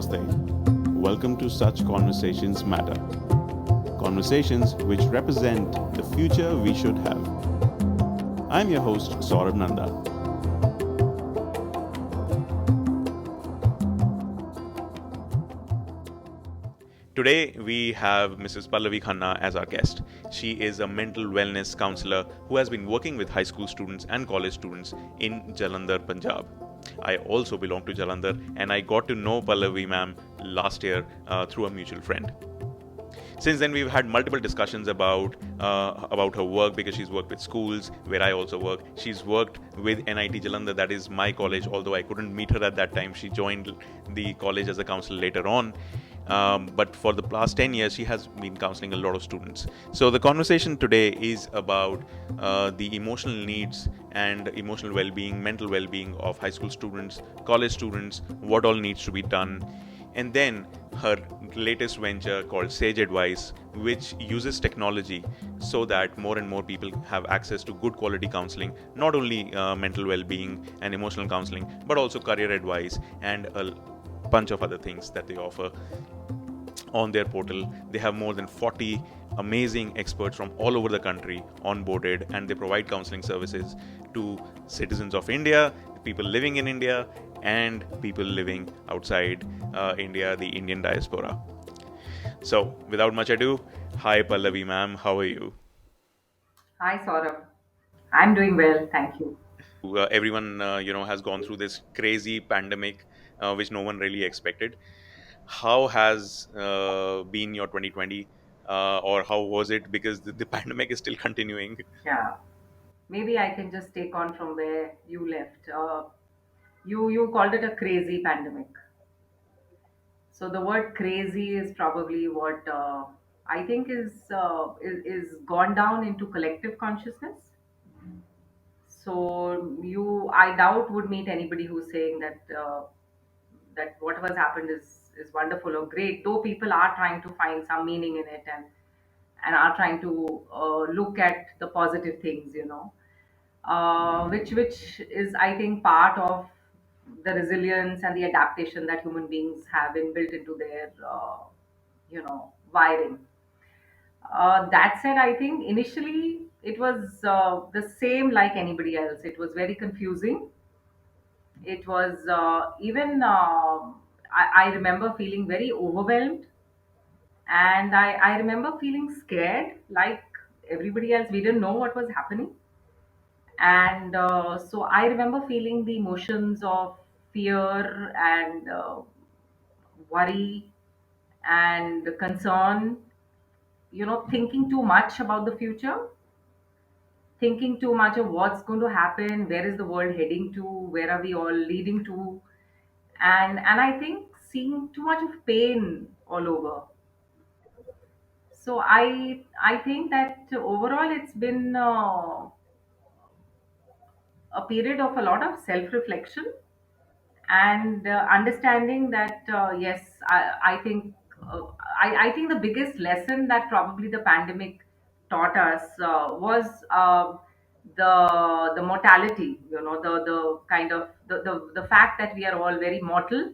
Namaste. Welcome to Such Conversations Matter. Conversations which represent the future we should have. I'm your host, Saurabh Nanda. Today, we have Mrs. Pallavi Khanna as our guest. She is a mental wellness counselor who has been working with high school students and college students in Jalandhar, Punjab. I also belong to Jalandhar, and I got to know Pallavi ma'am last year through a mutual friend. Since then, we've had multiple discussions about her work because she's worked with schools where I also work. She's worked with NIT Jalandhar, that is my college. Although I couldn't meet her at that time, she joined the college as a counselor later on. But for the past 10 years, she has been counseling a lot of students. So the conversation today is about the emotional needs and emotional well-being, mental well-being of high school students, college students, what all needs to be done. And then her latest venture called Sage Advice, which uses technology so that more and more people have access to good quality counseling, not only mental well-being and emotional counseling, but also career advice and a bunch of other things that they offer on their portal. They have more than 40 amazing experts from all over the country onboarded, and they provide counseling services to citizens of India, people living in India, and people living outside India, the Indian diaspora. So, without much ado, hi Pallavi ma'am, how are you? Hi, Saurabh. I'm doing well, thank you. Everyone, has gone through this crazy pandemic, which no one really expected. How has been your 2020, or how was it? Because the pandemic is still continuing. Yeah, maybe I can just take on from where you left. You called it a crazy pandemic. So the word crazy is probably what I think is gone down into collective consciousness. So I doubt, would meet anybody who's saying that whatever has happened is wonderful or great. Though people are trying to find some meaning in it and are trying to look at the positive things, which is, I think, part of the resilience and the adaptation that human beings have inbuilt into their wiring. That said, I think initially it was the same like anybody else. It was very confusing. It was even I remember feeling very overwhelmed, and I remember feeling scared like everybody else. We didn't know what was happening, and so I remember feeling the emotions of fear and worry and concern, thinking too much about the future, thinking too much of what's going to happen, where is the world heading to, where are we all leading to, and I think seeing too much of pain all over. So I think that overall it's been a period of a lot of self reflection and understanding that yes, I think I think the biggest lesson that probably the pandemic taught us was the mortality, the kind of the fact that we are all very mortal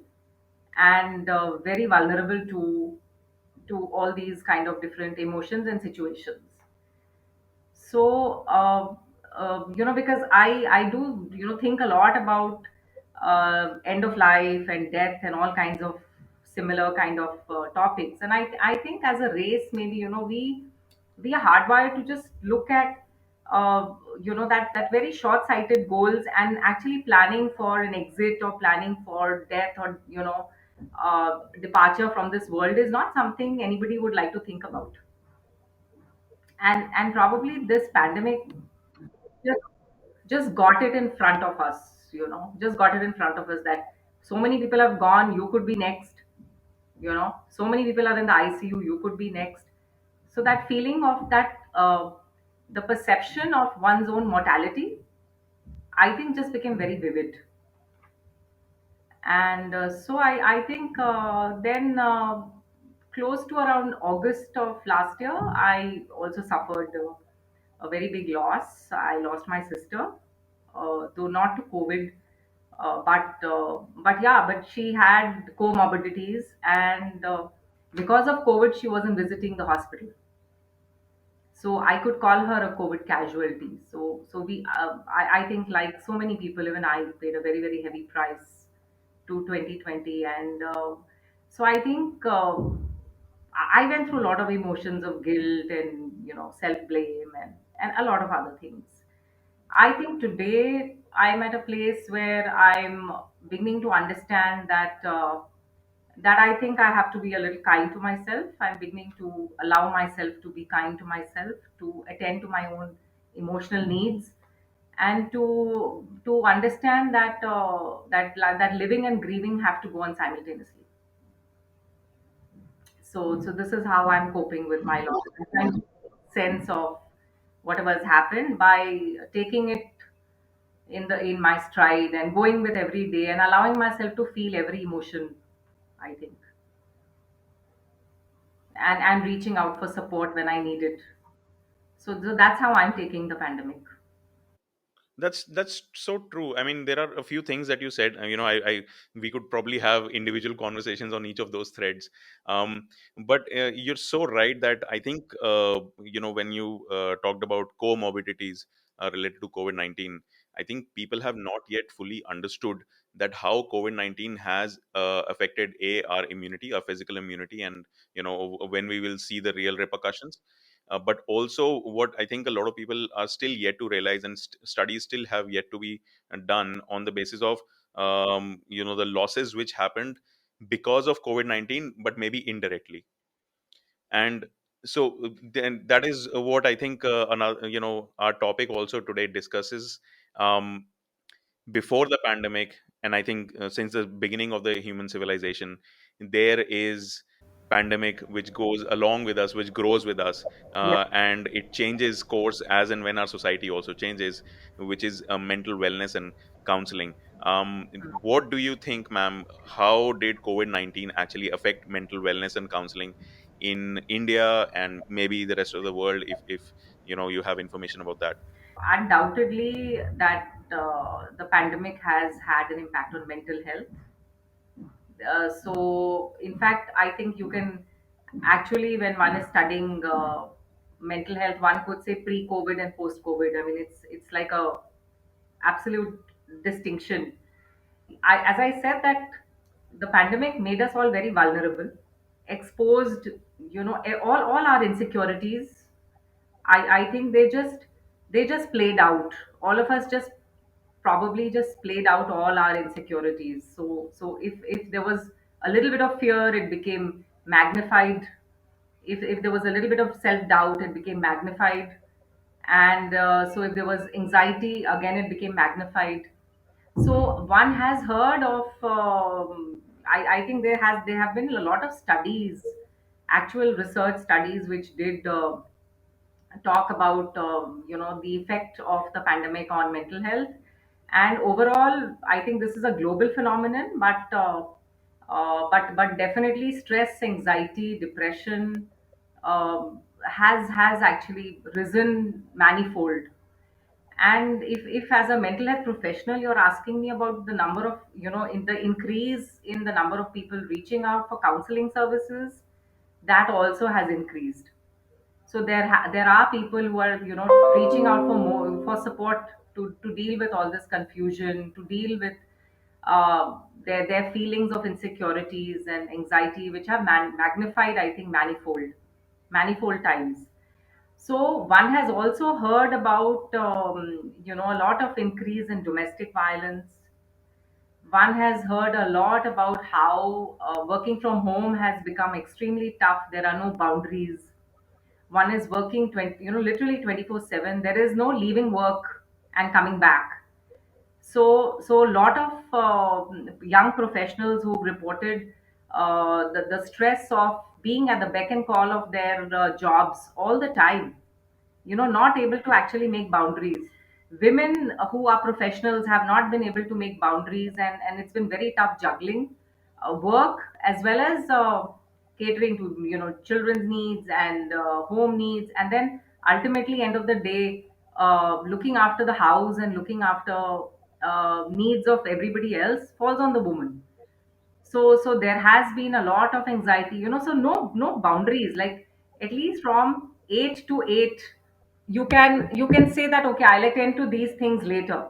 and very vulnerable to all these kind of different emotions and situations. So because I do think a lot about end of life and death and all kinds of similar kind of topics, and I think as a race, maybe we are hardwired to just look at that very short sighted goals, and actually planning for an exit or planning for death or departure from this world is not something anybody would like to think about. And probably this pandemic just just got it in front of us, just got it in front of us that so many people have gone, you could be next, so many people are in the ICU, you could be next. So that feeling of that the perception of one's own mortality, I think, just became very vivid. And so I think then close to around August of last year, I also suffered a very big loss. I lost my sister, though not to COVID, But yeah, but she had comorbidities, and because of COVID, she wasn't visiting the hospital. So I could call her a COVID casualty. I think, like so many people, even I paid a very, very heavy price to 2020. And so I think I went through a lot of emotions of guilt and, self blame, and a lot of other things. I think today I'm at a place where I'm beginning to understand that I think I have to be a little kind to myself. I'm beginning to allow myself to be kind to myself, to attend to my own emotional needs, and to understand that living and grieving have to go on simultaneously. So this is how I'm coping with my loss. I'm trying to make sense of whatever has happened by taking it in my stride and going with every day and allowing myself to feel every emotion, I think, and reaching out for support when I need it. So that's how I'm taking the pandemic. That's so true. I mean, there are a few things that you said. I we could probably have individual conversations on each of those threads. But you're so right that I think when you talked about comorbidities related to COVID-19, I think people have not yet fully understood that how COVID-19 has affected our immunity, our physical immunity, and when we will see the real repercussions. But also, what I think a lot of people are still yet to realize, and studies still have yet to be done on the basis of the losses which happened because of COVID-19, but maybe indirectly. And so then that is what I think another our topic also today discusses. Um, Before the pandemic, and I think since the beginning of the human civilization, there is pandemic which goes along with us, which grows with us, Yeah. and it changes course as and when our society also changes, which is mental wellness and counseling. What do you think, ma'am? How did COVID-19 actually affect mental wellness and counseling in India and maybe the rest of the world, if you have information about that? Undoubtedly, that the pandemic has had an impact on mental health. So, in fact, I think you can actually, when one is studying mental health, one could say pre-COVID and post-COVID. I mean, it's like a absolute distinction. As I said, that the pandemic made us all very vulnerable, exposed, all our insecurities. I think they just played out. All of us just probably just played out all our insecurities. So if there was a little bit of fear, it became magnified. If there was a little bit of self doubt, it became magnified. And so if there was anxiety, again it became magnified. So one has heard of. I think there have been a lot of studies, actual research studies, which did talk about the effect of the pandemic on mental health. And overall, I think this is a global phenomenon, but definitely stress, anxiety, depression has actually risen manifold. And if as a mental health professional you're asking me about the number of, in the increase in the number of people reaching out for counseling services, that also has increased. So there are people who are, reaching out for more for support, to deal with all this confusion, to deal with their feelings of insecurities and anxiety, which have magnified, I think, manifold times. So one has also heard about, a lot of increase in domestic violence. One has heard a lot about how working from home has become extremely tough. There are no boundaries. One is working 20, literally 24/7. There is no leaving work and coming back. So a lot of young professionals who reported the stress of being at the beck and call of their jobs all the time, not able to actually make boundaries. Women who are professionals have not been able to make boundaries, and it's been very tough juggling work as well as catering to, children's needs and home needs, and then ultimately end of the day looking after the house and looking after needs of everybody else falls on the woman. So there has been a lot of anxiety, so no boundaries, like at least from 8 to 8 you can say that, okay, I'll attend to these things later,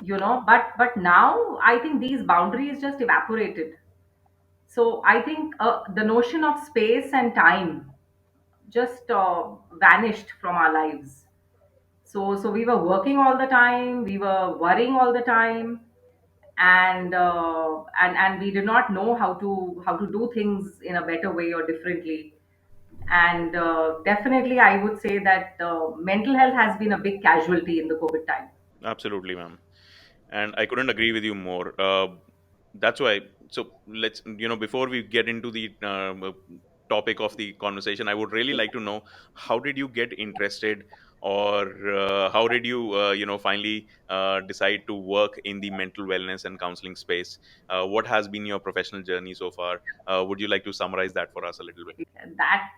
but now I think these boundaries just evaporated. So I think the notion of space and time just vanished from our lives. So we were working all the time, we were worrying all the time, and we did not know how to do things in a better way or differently. And definitely, I would say that mental health has been a big casualty in the COVID time. Absolutely, ma'am. And I couldn't agree with you more. That's why. So let's, before we get into the topic of the conversation, I would really like to know, how did you get interested, or how did you, finally decide to work in the mental wellness and counseling space? What has been your professional journey so far? Would you like to summarize that for us a little bit? That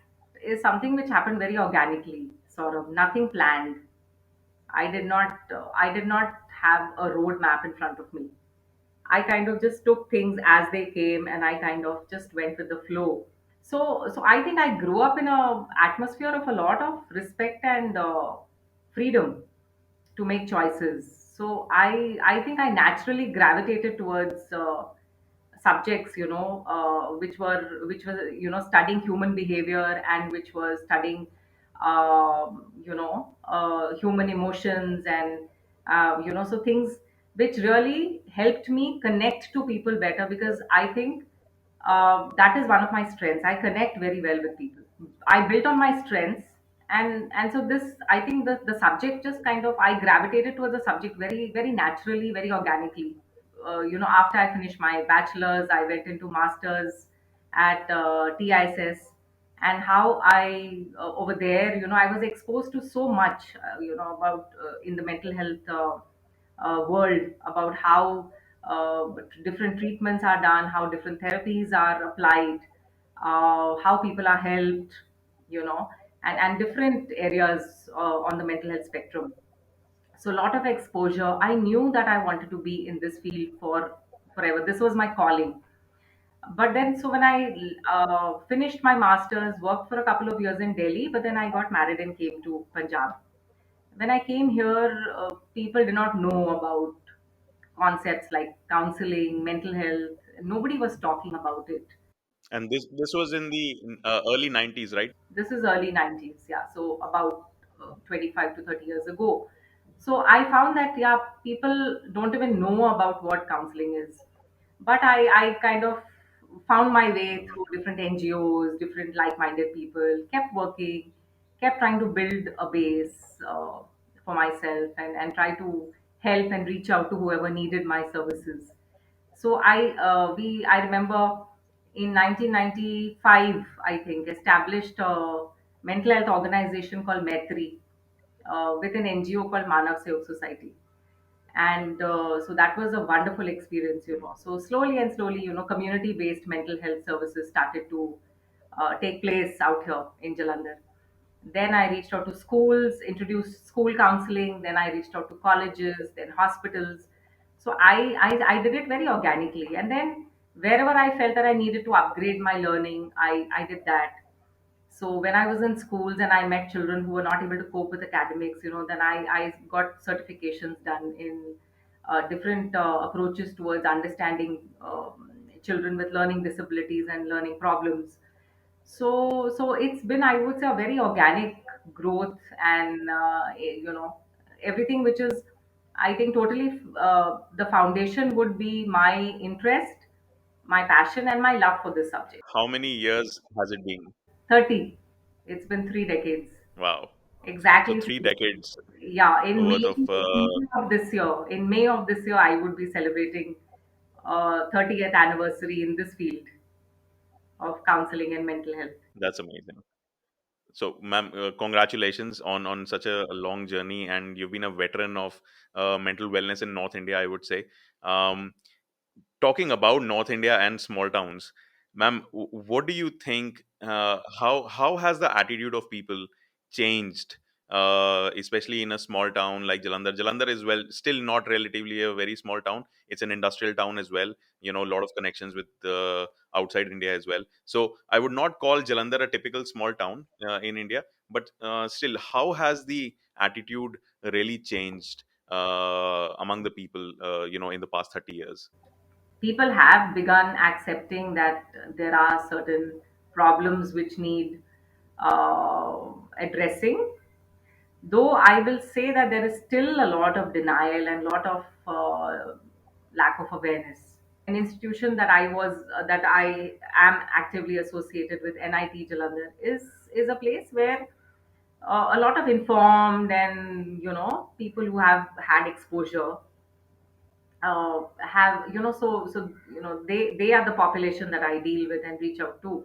is something which happened very organically, sort of nothing planned. I did not have a roadmap in front of me. I kind of just took things as they came, and I kind of just went with the flow. So I think I grew up in a atmosphere of a lot of respect and freedom to make choices. So I think I naturally gravitated towards subjects, which was studying human behavior, and which was studying human emotions, and so things which really helped me connect to people better, because I think that is one of my strengths. I connect very well with people. I built on my strengths, and so this, I think the subject just kind of, I gravitated towards the subject very very naturally, very organically. After I finished my bachelor's, I went into masters at TISS, and how I over there, I was exposed to so much, about in the mental health world, about how different treatments are done, how different therapies are applied, how people are helped, you know, and different areas on the mental health spectrum. So a lot of exposure. I knew that I wanted to be in this field for forever. This was my calling. But then, so when I finished my masters, worked for a couple of years in Delhi, but then I got married and came to Punjab. When I came here, people did not know about concepts like counseling, mental health. Nobody was talking about it. And this was in the early 90s, right? This is early 90s, yeah, so about 25 to 30 years ago. So I found that, yeah, people don't even know about what counseling is. But I kind of found my way through different NGOs, different like-minded people, kept working, kept trying to build a base for myself, and try to help and reach out to whoever needed my services. So I remember in 1995, I think, established a mental health organization called Maitri, with an NGO called Manav Sevak Society. And so that was a wonderful experience. So slowly and slowly, community based mental health services started to take place out here in Jalandhar. Then I reached out to schools, introduced school counseling. Then I reached out to colleges, then hospitals. So I did it very organically. And then wherever I felt that I needed to upgrade my learning, I did that. So when I was in schools and I met children who were not able to cope with academics, then I got certifications done in different approaches towards understanding children with learning disabilities and learning problems. So it's been, I would say, a very organic growth, and everything which is, I think, totally the foundation would be my interest, my passion, and my love for this subject. How many years has it been? 30. It's been 3 decades. Wow. So Exactly three 3 decades. decades Yeah, worth of In May of this year, I would be celebrating 30th anniversary in this field of counseling and mental health. That's amazing. So, ma'am, congratulations on such a long journey, and you've been a veteran of mental wellness in North India, I would say. Um, Talking about North India and small towns, ma'am, what do you think? How has the attitude of people changed especially in a small town like Jalandhar. Jalandhar is, well, still not relatively a very small town. It's an industrial town as well. A lot of connections with outside India as well. So I would not call Jalandhar a typical small town in India, but still, how has the attitude really changed among the people, in the past 30 years? People have begun accepting that there are certain problems which need addressing. Though I will say that there is still a lot of denial and lot of lack of awareness. An institution that I am actively associated with, NIT Jalandhar, is a place where a lot of informed and people who have had exposure have so they are the population that I deal with and reach out to.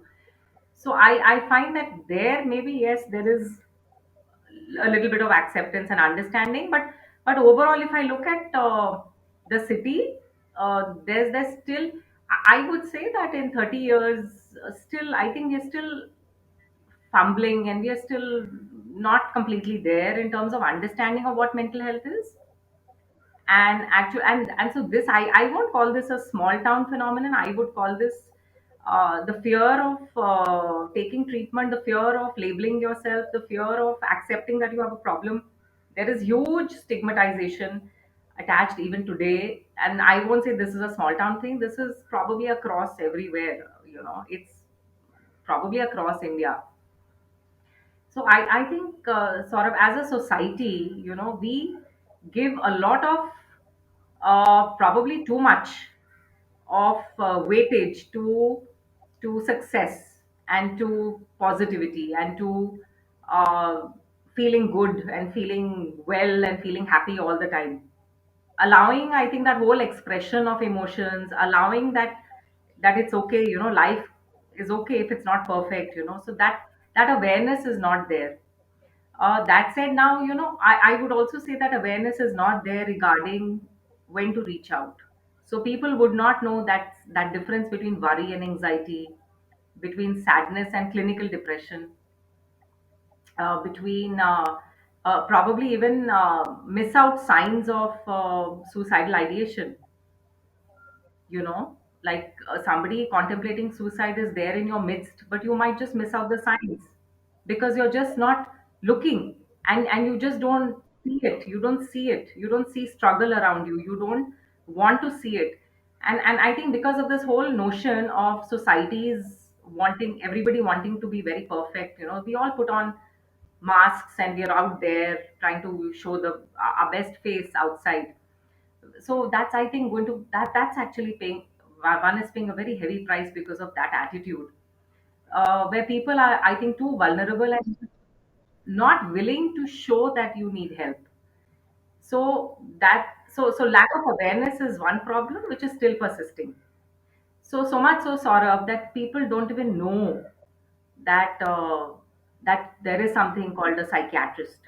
So I find that there maybe yes there is a little bit of acceptance and understanding, but overall if I look at the city, there's still, I would say that in 30 years, still I think we're still fumbling and we are still not completely there in terms of understanding of what mental health is. And actually, and so this, I won't call this a small town phenomenon. I would call this the fear of taking treatment, the fear of labeling yourself, the fear of accepting that you have a problem. There is huge stigmatization attached even today, and I won't say this is a small town thing. This is probably across everywhere. It's probably across India. So I think sort of as a society, we give a lot of probably too much of weightage to success and to positivity and to uh, feeling good and feeling well and feeling happy all the time, allowing, I think, that whole expression of emotions, allowing that it's okay, life is okay if it's not perfect, so that awareness is not there. That said, now, I would also say that awareness is not there regarding when to reach out. So people would not know that difference between worry and anxiety, between sadness and clinical depression, between probably even miss out signs of suicidal ideation. Like somebody contemplating suicide is there in your midst, but you might just miss out the signs because you're just not looking, and you just don't see it. You don't see struggle around you. You don't want to see it. And I think because of this whole notion of societies wanting, everybody wanting to be very perfect, we all put on masks and we are out there trying to show the our best face outside. So that's, I think, going to that's actually paying, one is paying a very heavy price because of that attitude, where people are, I think, too vulnerable and not willing to show that you need help. So lack of awareness is one problem which is still persisting. So much so, Saurabh, that people don't even know that that there is something called a psychiatrist,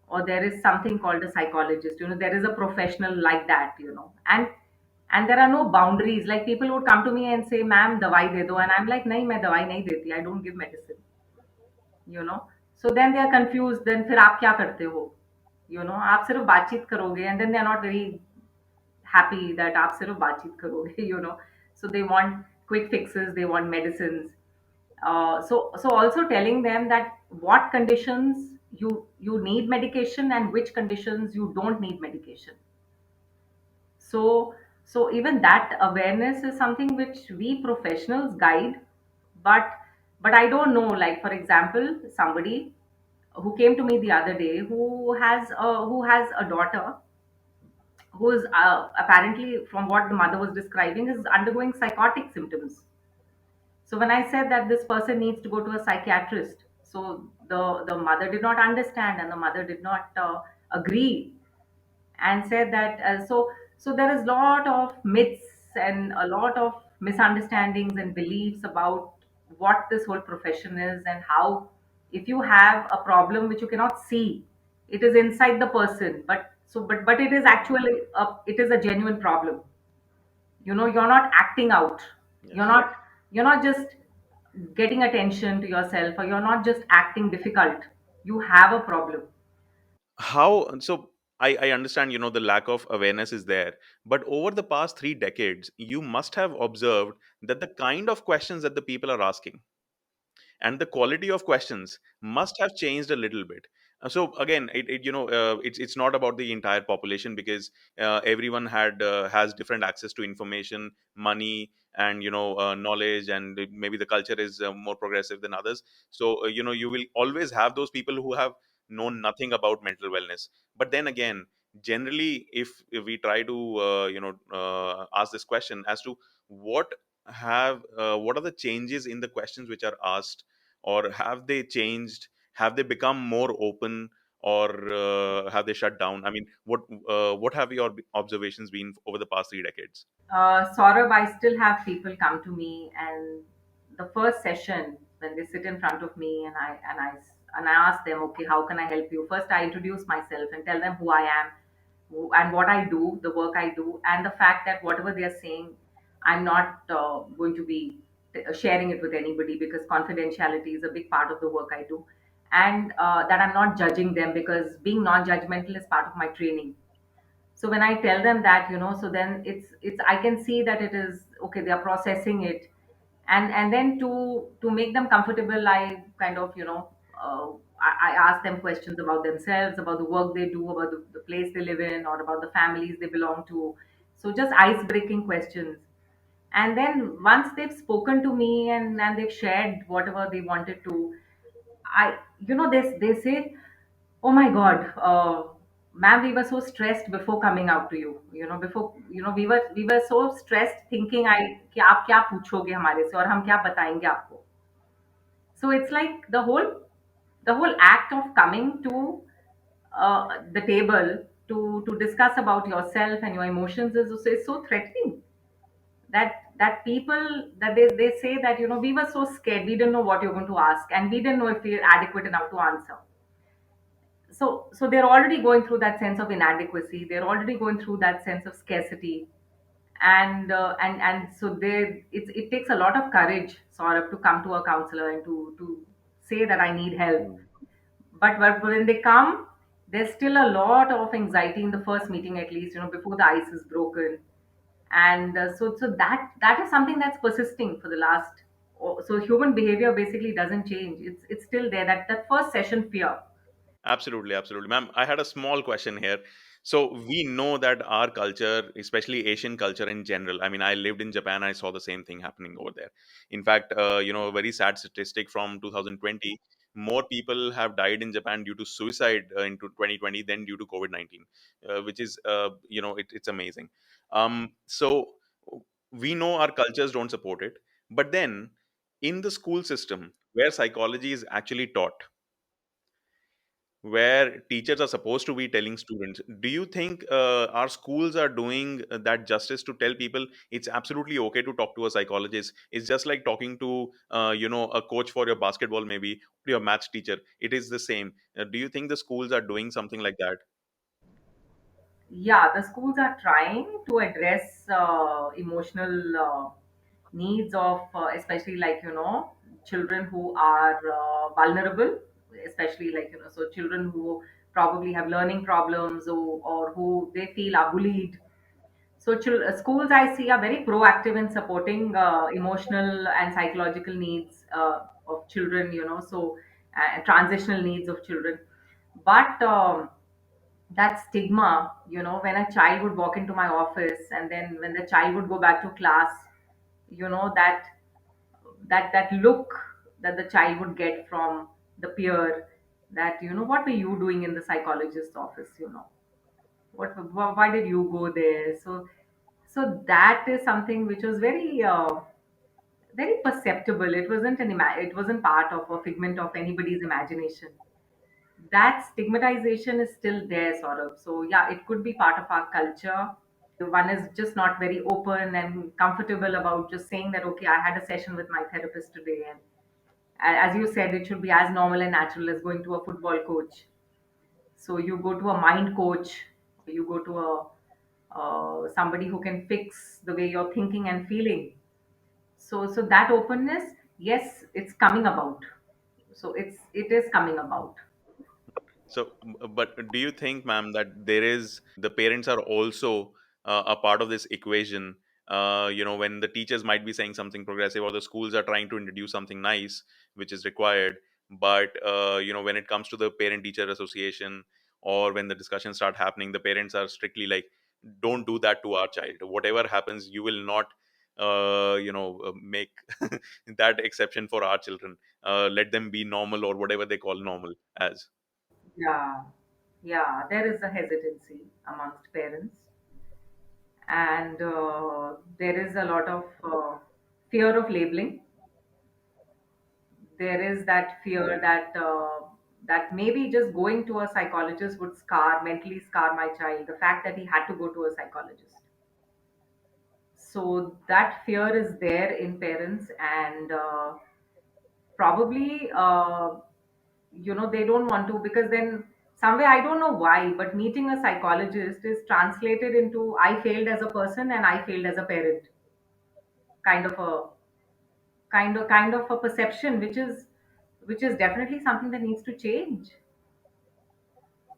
or there is something called a psychologist. There is a professional like that. And there are no boundaries. Like, people would come to me and say, "Ma'am, dawai de do," and I'm like, "Nahi, main dawai nahi deti. I don't give medicine." you know so then they are confused. Then फिर आप क्या करते हो? आप सिर्फ बातचीत करोगे, and then they are not very happy that आप सिर्फ बातचीत करोगे. So they want quick fixes, they want medicines. So also telling them that what conditions you need medication and which conditions you don't need medication. So even that awareness is something which we professionals guide. But I don't know, like, for example, somebody who came to me the other day, who has a daughter who is, apparently, from what the mother was describing, is undergoing psychotic symptoms. So when I said that this person needs to go to a psychiatrist, so the mother did not understand, and the mother did not agree, and said that, so there is a lot of myths and a lot of misunderstandings and beliefs about what this whole profession is, and how, if you have a problem which you cannot see, it is inside the person, but it is actually it is a genuine problem. You're not acting out. you're Yes. not you're not just getting attention to yourself, or you're not just acting difficult. you have a problem. How so? I understand, the lack of awareness is there, but over the past 3 decades, you must have observed that the kind of questions that the people are asking and the quality of questions must have changed a little bit. So again, it's not about the entire population, because everyone has different access to information, money, and knowledge, and maybe the culture is more progressive than others. So you will always have those people who have known nothing about mental wellness. But then again, generally, if we try to ask this question as to what what are the changes in the questions which are asked, or have they changed, have they become more open, or have they shut down? I mean, what have your observations been over the past 3 decades? Saurabh, I still have people come to me, and the first session when they sit in front of me, and I ask them, okay, how can I help you? First, I introduce myself and tell them who I am, and what I do, the work I do, and the fact that whatever they are saying, I'm not going to be sharing it with anybody, because confidentiality is a big part of the work I do, and that I'm not judging them, because being non-judgmental is part of my training. So when I tell them that, so then it's I can see that it is okay, they are processing it. And then to make them comfortable, I kind of, I ask them questions about themselves, about the work they do, about the place they live in, or about the families they belong to. So just ice breaking questions. And then once they've spoken to me, and they've shared whatever they wanted to, I, they say, "Oh my God, ma'am, we were so stressed before coming out to you. Before, we were so stressed thinking कि आप क्या पूछोगे हमारे से और हम क्या बताएंगे आपको." So it's like the whole act of coming to the table to discuss about yourself and your emotions is so threatening, that people, that they say that, we were so scared, we didn't know what you're going to ask, and we didn't know if we're adequate enough to answer. So they're already going through that sense of inadequacy, they're already going through that sense of scarcity. And so it takes a lot of courage, sort of, to come to a counselor and to say that I need help. Mm. But when they come, there's still a lot of anxiety in the first meeting, at least, before the ice is broken. And so that is something that's persisting for the last. So human behavior basically doesn't change, it's still there, that first session fear. Absolutely, absolutely. Ma'am, I had a small question here. So we know that our culture, especially Asian culture in general, I mean, I lived in Japan, I saw the same thing happening over there. In fact, a very sad statistic from 2020, more people have died in Japan due to suicide in 2020 than due to COVID-19, which is, it's amazing. So we know our cultures don't support it, but then in the school system where psychology is actually taught, where teachers are supposed to be telling students, do you think our schools are doing that justice to tell people it's absolutely okay to talk to a psychologist? It's just like talking to a coach for your basketball, maybe your maths teacher. It is the same. Do you think the schools are doing something like that? Yeah, the schools are trying to address emotional needs of, especially, like, children who are vulnerable, especially, like, so children who probably have learning problems, or who they feel are bullied. So schools, I see, are very proactive in supporting emotional and psychological needs of children, so transitional needs of children. But that stigma, when a child would walk into my office, and then when the child would go back to class, that look that the child would get from the peer, that, what were you doing in the psychologist's office, why did you go there? So that is something which was very perceptible. It wasn't part of a figment of anybody's imagination. That stigmatization is still there, sort of. So yeah, it could be part of our culture. One is just not very open and comfortable about just saying that, okay, I had a session with my therapist today, and as you said, it should be as normal and natural as going to a football coach. So you go to a mind coach, you go to a somebody who can fix the way you're thinking and feeling. So that openness, yes, it's coming about. So it is coming about. So, but do you think, ma'am, that there is the parents are also a part of this equation? When the teachers might be saying something progressive, or the schools are trying to introduce something nice, which is required, but when it comes to the parent-teacher association, or when the discussions start happening, the parents are strictly like, "Don't do that to our child. Whatever happens, you will not." Make that exception for our children. Let them be normal, or whatever they call normal as. Yeah, yeah, there is a hesitancy amongst parents, and there is a lot of fear of labeling. There is that fear that that maybe just going to a psychologist would mentally scar my child. The fact that he had to go to a psychologist, so that fear is there in parents, and probably they don't want to, because then somewhere, I don't know why, but meeting a psychologist is translated into I failed as a person and I failed as a parent, kind of a kind of a perception, which is definitely something that needs to change.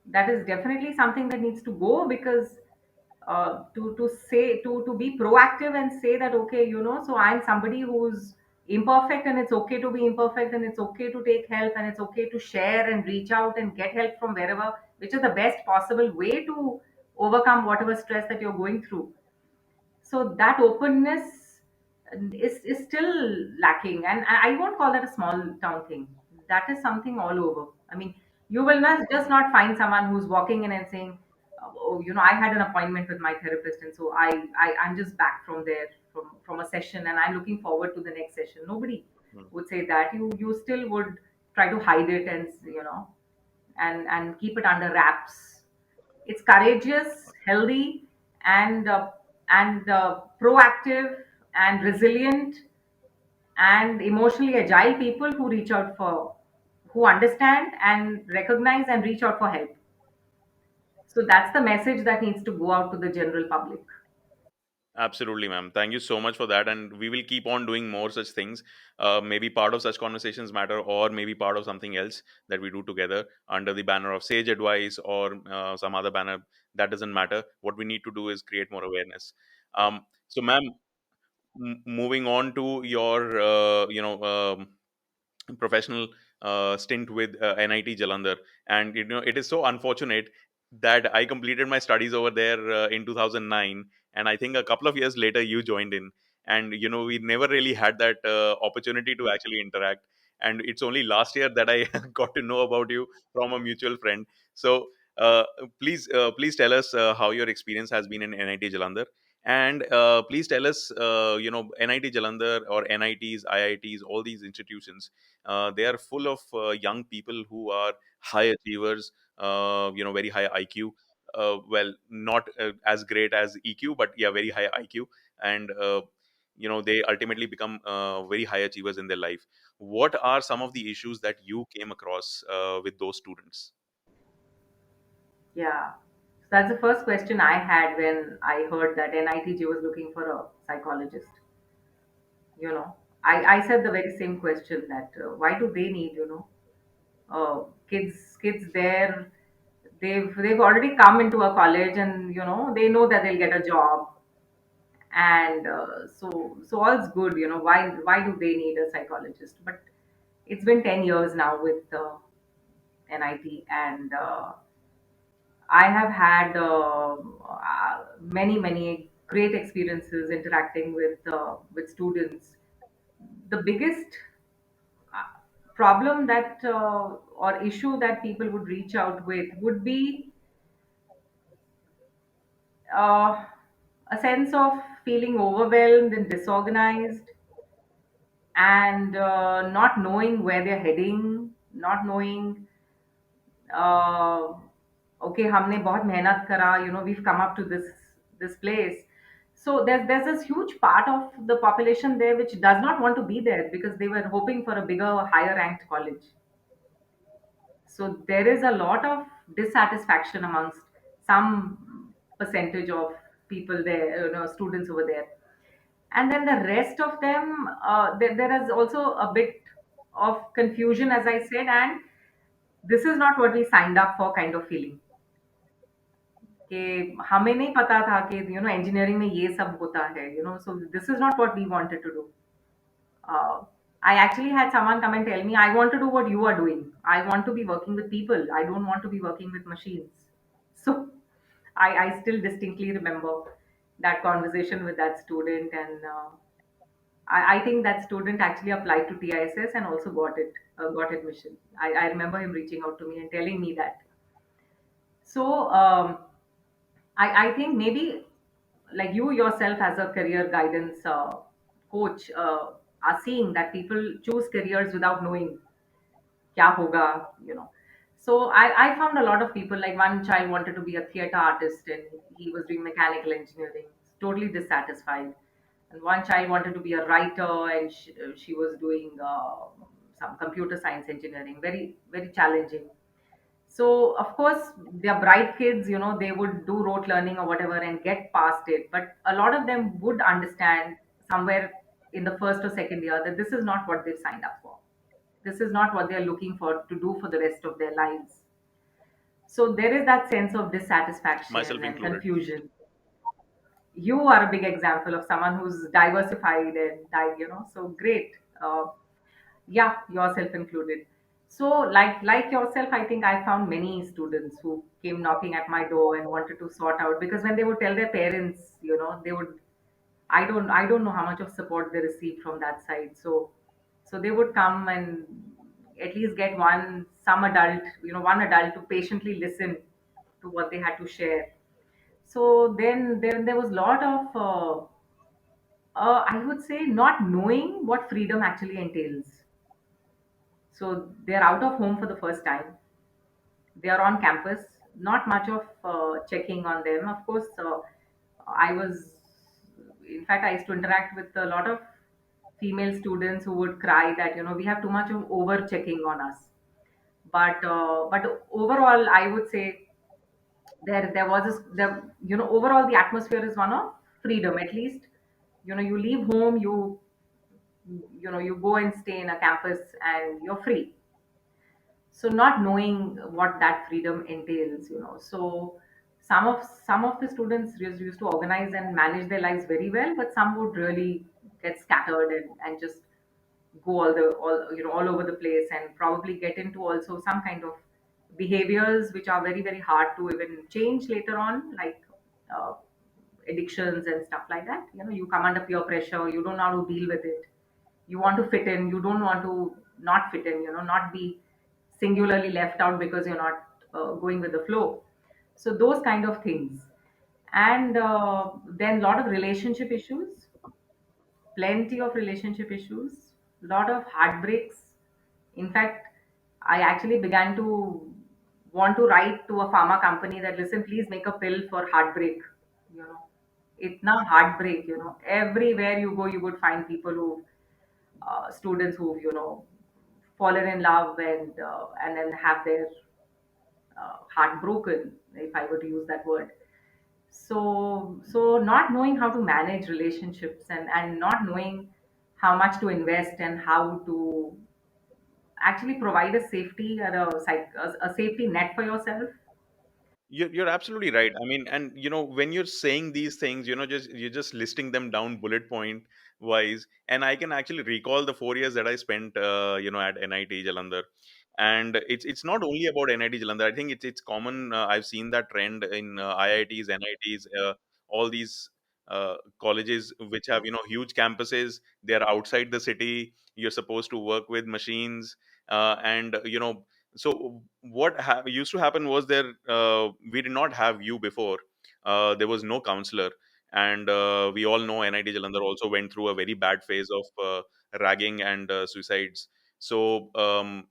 That is definitely something that needs to go, because to be proactive and say that, okay, so I'm somebody who's imperfect, and it's okay to be imperfect, and it's okay to take help, and it's okay to share and reach out and get help from wherever, which is the best possible way to overcome whatever stress that you're going through. So that openness is still lacking, and I won't call that a small town thing. That is something all over. I mean, you will not just not find someone who's walking in and saying, oh, I had an appointment with my therapist, and so I'm just back from there, from a session, and I'm looking forward to the next session. Nobody Hmm. would say that. You still would try to hide it, and and keep it under wraps. It's courageous, healthy, and proactive and resilient and emotionally agile people who reach out for, who understand and recognize and reach out for help. So that's the message that needs to go out to the general public. Absolutely, ma'am. Thank you so much for that. And we will keep on doing more such things. Maybe part of such conversations matter, or maybe part of something else that we do together under the banner of Sage Advice, or some other banner. That doesn't matter. What we need to do is create more awareness. So, ma'am, moving on to your, professional stint with NIT Jalandhar, and it is so unfortunate that I completed my studies over there in 2009, and I think a couple of years later you joined in, and we never really had that opportunity to actually interact, and it's only last year that I got to know about you from a mutual friend. So uh, please tell us how your experience has been in NIT Jalandhar. And please tell us, NIT Jalandhar, or NITs, IITs, all these institutions, they are full of young people who are high achievers, very high IQ. Well, not as great as EQ, but yeah, very high IQ. And they ultimately become very high achievers in their life. What are some of the issues that you came across with those students? Yeah. So that's the first question I had when I heard that NITG was looking for a psychologist. I said the very same question, that why do they need, kids there, they've already come into a college, and they know that they'll get a job, and so all's good. Why do they need a psychologist? But it's been 10 years now with NIT, and I have had many great experiences interacting with students. The biggest uh, problem that or issue that people would reach out with would be uh, a sense of feeling overwhelmed and disorganized, and not knowing where they're heading, not knowing, uh, okay, हमने बहुत मेहनत करा, we've come up to this place. So there's this huge part of the population there which does not want to be there, because they were hoping for a bigger, higher ranked college. So there is a lot of dissatisfaction amongst some percentage of people there, students over there. And then the rest of them, there is also a bit of confusion, as I said, and This is not what we signed up for kind of feeling. कि हमें नहीं पता था कि engineering में ये सब होता है, so this is not what we wanted to do. uh, I actually had someone come and tell me, I want to do what you are doing. I want to be working with people. I don't want to be working with machines. So I still distinctly remember that conversation with that student, and I think that student actually applied to TISS and also got admission. I remember him reaching out to me and telling me that. So I think maybe like you yourself as a career guidance coach are seeing that people choose careers without knowing kya hoga, you know. So I found a lot of people, like one child wanted to be a theater artist and he was doing mechanical engineering, totally dissatisfied. And one child wanted to be a writer and she was doing some computer science engineering, very, very challenging. So of course they're bright kids, they would do rote learning or whatever and get past it. But a lot of them would understand somewhere in the first or second year that this is not what they've signed up for. This is not what they're looking for to do for the rest of their lives. So there is that sense of dissatisfaction Myself and included. confusion. You are a big example of someone who's diversified and so great. Yeah, yourself included. So like yourself, I think I found many students who came knocking at my door and wanted to sort out, because when they would tell their parents, they would, I don't know how much of support they received from that side. So they would come and at least get some adult, one adult to patiently listen to what they had to share. So then there was a lot of I would say not knowing what freedom actually entails. So they're out of home for the first time. They are on campus. Not much of checking on them. Of course, I was, in fact, I used to interact with a lot of female students who would cry that we have too much of over checking on us. But overall, I would say there was this, there, overall the atmosphere is one of freedom. At least you leave home, you go and stay in a campus and you're free. So not knowing what that freedom entails, so some of the students used to organize and manage their lives very well, but some would really get scattered and just go all over the place and probably get into also some kind of behaviors which are very, very hard to even change later on, like uh, addictions and stuff like that. You come under peer pressure, you don't know how to deal with it. You want to fit in, you don't want to not fit in, not be singularly left out because you're not going with the flow. So those kind of things. And then a lot of relationship issues, plenty of relationship issues, lot of heartbreaks. In fact, I actually began to want to write to a pharma company that, listen, please make a pill for heartbreak. You know, itna heartbreak. Everywhere you go, you would find people who, students who've fallen in love and then have their heart broken, if I were to use that word. So not knowing how to manage relationships and not knowing how much to invest and how to actually provide a safety or a safety net for yourself. You're absolutely right. I mean, and when you're saying these things, just you're just listing them down bullet point wise, and I can actually recall the 4 years that I spent, at NIT Jalandhar, and it's not only about NIT Jalandhar. I think it's common. I've seen that trend in IITs, NITs, all these colleges which have huge campuses. They are outside the city. You're supposed to work with machines, and so what used to happen was we did not have you before. There was no counselor, and we all know NIT Jalandhar also went through a very bad phase of ragging and suicides. So I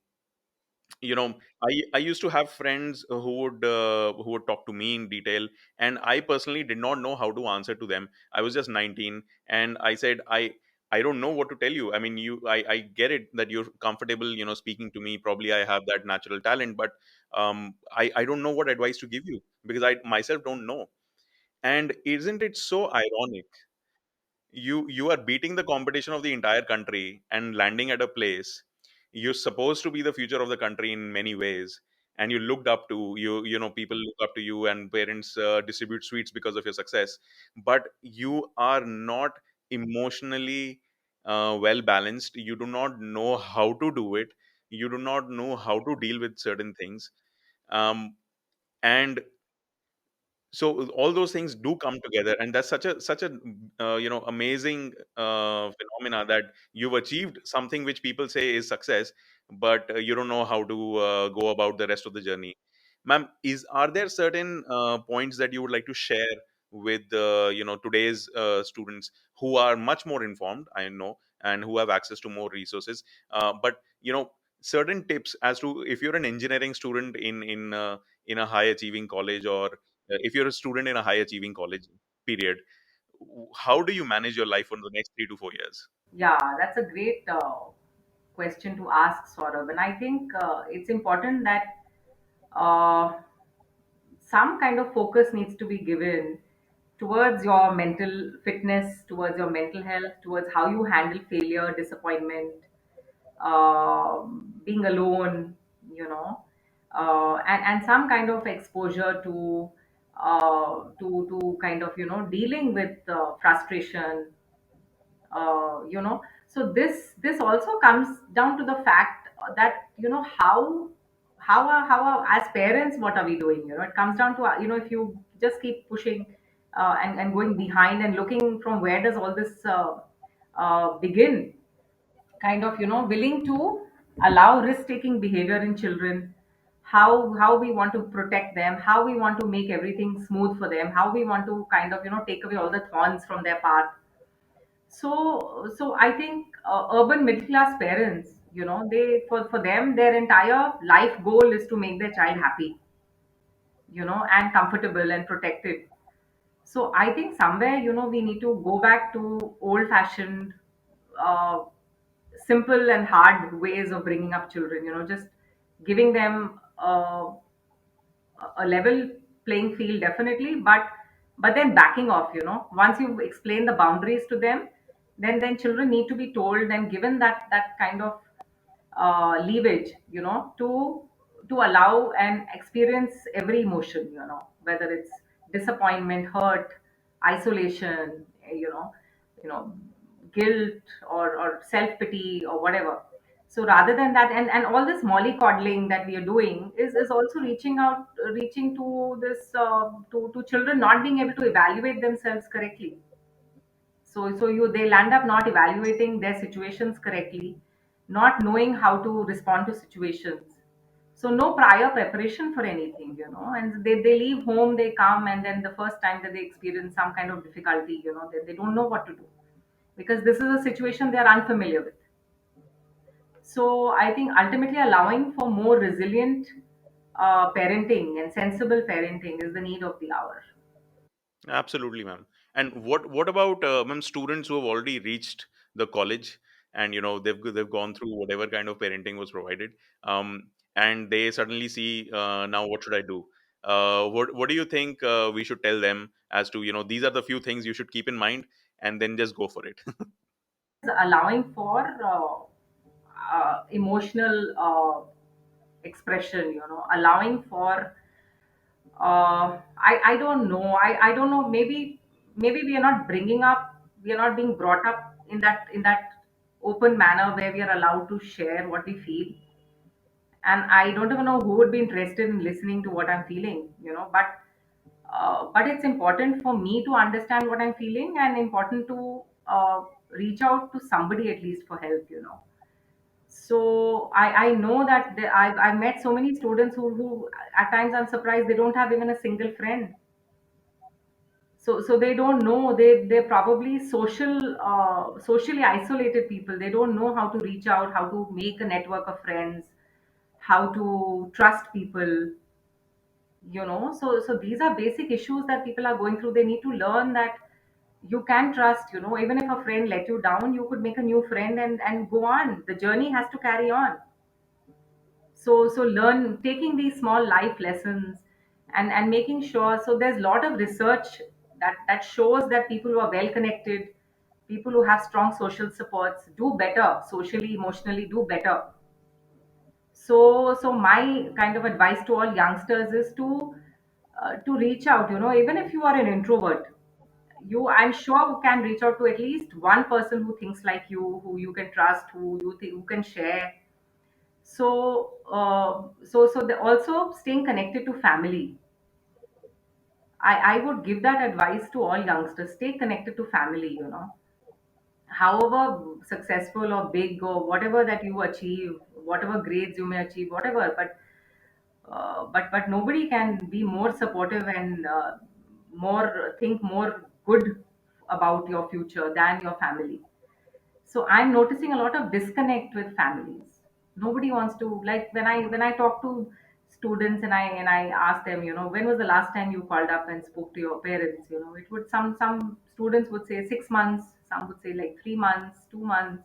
used to have friends who would talk to me in detail, and I personally did not know how to answer to them. I was just 19, and I said, I don't know what to tell you. I mean, I get it that you're comfortable speaking to me. Probably I have that natural talent, but I don't know what advice to give you because I myself don't know. And isn't it so ironic? You are beating the competition of the entire country and landing at a place. you're supposed to be the future of the country in many ways, and you looked up to you, people look up to you, and parents distribute sweets because of your success, but you are not emotionally well balanced. You do not know how to do it. You do not know how to deal with certain things. And so all those things do come together, and that's such a amazing phenomena, that you've achieved something which people say is success, but you don't know how to go about the rest of the journey. Ma'am, is are there certain points that you would like to share with today's students who are much more informed, I know, and who have access to more resources, but certain tips as to, if you're an engineering student in a high achieving college, or if you're a student in a high achieving college period, how do you manage your life for the next 3 to 4 years? Yeah, that's a great question to ask, Saurabh. And I think it's important that uh, some kind of focus needs to be given towards your mental fitness, towards your mental health, towards how you handle failure, disappointment, being alone, you know, and some kind of exposure to kind of dealing with frustration, so this also comes down to the fact that as parents, what are we doing? It comes down to if you just keep pushing and going behind and looking from where does all this begin, kind of willing to allow risk taking behavior in children, how we want to protect them, how we want to make everything smooth for them, how we want to kind of take away all the thorns from their path. So I think urban middle class parents, they for them their entire life goal is to make their child happy, and comfortable and protected. So I think somewhere, we need to go back to old fashioned, uh, simple and hard ways of bringing up children. Just giving them a level playing field, definitely, but then backing off. Once you explain the boundaries to them, then children need to be told and given that kind of leverage, to allow and experience every emotion, whether it's disappointment, hurt, isolation, you know guilt, or self pity, or whatever. So rather than that, and all this mollycoddling that we are doing is also reaching to this to children not being able to evaluate themselves correctly. So they'll end up not evaluating their situations correctly, not knowing how to respond to situations. So no prior preparation for anything, and they leave home, they come, and then the first time that they experience some kind of difficulty, they don't know what to do, because this is a situation they are unfamiliar with. So I think ultimately allowing for more resilient parenting and sensible parenting is the need of the hour. Absolutely, ma'am. And what about ma'am, students who have already reached the college, and they've gone through whatever kind of parenting was provided, and they suddenly see, now what should I do? What do you think we should tell them, as to these are the few things you should keep in mind, and then just go for it? Allowing for emotional expression, allowing for I don't know, I don't know, maybe we are not we are not being brought up in that open manner where we are allowed to share what we feel. And I don't even know who would be interested in listening to what I'm feeling, but it's important for me to understand what I'm feeling, and important to reach out to somebody at least for help. So I know that I've met so many students who at times I'm surprised they don't have even a single friend. So they don't know, they're probably socially isolated people. They don't know how to reach out, how to make a network of friends, how to trust people. So these are basic issues that people are going through. They need to learn that you can trust. Even if a friend let you down, you could make a new friend and go on. The journey has to carry on. So learn taking these small life lessons, and making sure. So there's a lot of research that shows that people who are well connected, people who have strong social supports, do better socially, emotionally, do better. So my kind of advice to all youngsters is to reach out. Even if you are an introvert, I'm sure you can reach out to at least one person who thinks like you, who you can trust, who can share. Also staying connected to family. I would give that advice to all youngsters. Stay connected to family. However successful or big or whatever that you achieve, whatever grades you may achieve, whatever, but nobody can be more supportive and more good about your future than your family. So I'm noticing a lot of disconnect with families. Nobody wants to, like, when I talk to students and I ask them, when was the last time you called up and spoke to your parents. It would, some students would say 6 months, some would say like 3 months, 2 months.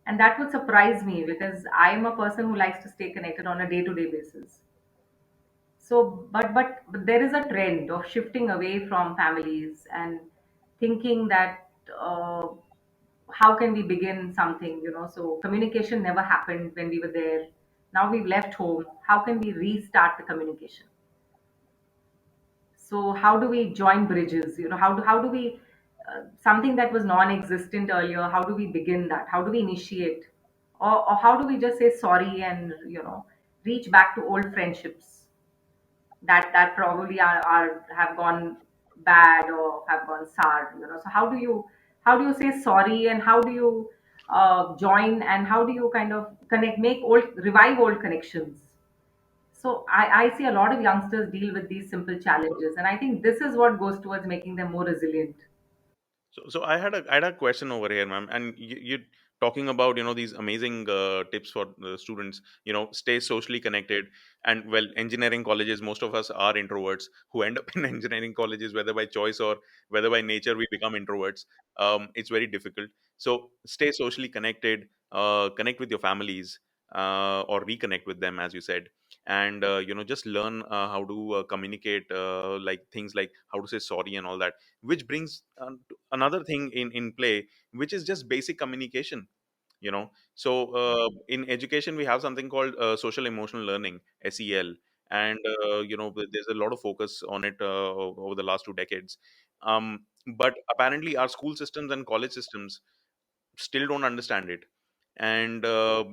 And that would surprise me because I'm a person who likes to stay connected on a day-to-day basis. So, but there is a trend of shifting away from families and thinking that how can we begin something, so communication never happened when we were there. Now we've left home. How can we restart the communication? So how do we join bridges? How do we something that was non-existent earlier, how do we begin that? How do we initiate? Or how do we just say sorry and reach back to old friendships that probably are have gone bad or have gone sour. So how do you say sorry, and how do you join, and how do you kind of connect, make old, revive old connections? So I see a lot of youngsters deal with these simple challenges, and I think this is what goes towards making them more resilient. So I had a question over here, ma'am, and you talking about these amazing tips for the students. Stay socially connected, and well, engineering colleges, most of us are introverts who end up in engineering colleges, whether by choice or whether by nature we become introverts. It's very difficult. So stay socially connected, connect with your families, or reconnect with them, as you said, and just learn how to communicate, like things like how to say sorry and all that, which brings another thing in play, which is just basic communication. So in education we have something called social emotional learning, SEL. And there's a lot of focus on it over the last 2 decades. But apparently our school systems and college systems still don't understand it. And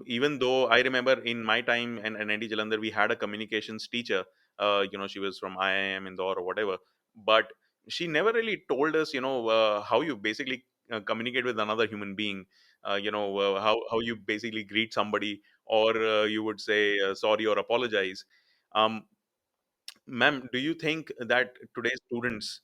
even though I remember in my time and NIT Jalandhar, we had a communications teacher. She was from IIM Indore or whatever, but she never really told us, how you basically communicate with another human being. How you basically greet somebody, or you would say sorry or apologize. Um, Ma'am, do you think that today's students,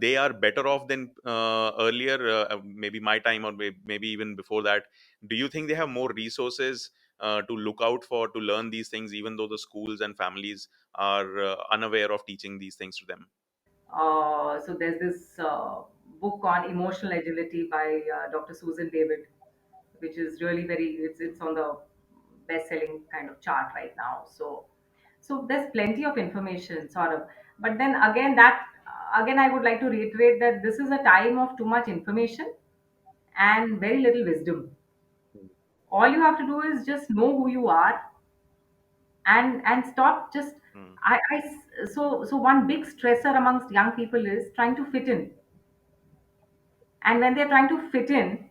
they are better off than earlier, maybe my time or maybe even before that? Do you think they have more resources to look out for, to learn these things, even though the schools and families are unaware of teaching these things to them? So there's this book on emotional agility by Dr. Susan David, which is really very, it's on the best-selling kind of chart right now. So there's plenty of information, sort of. But then again, I would like to reiterate that this is a time of too much information and very little wisdom. All you have to do is just know who you are, and stop just. Hmm. So one big stressor amongst young people is trying to fit in. And when they're trying to fit in,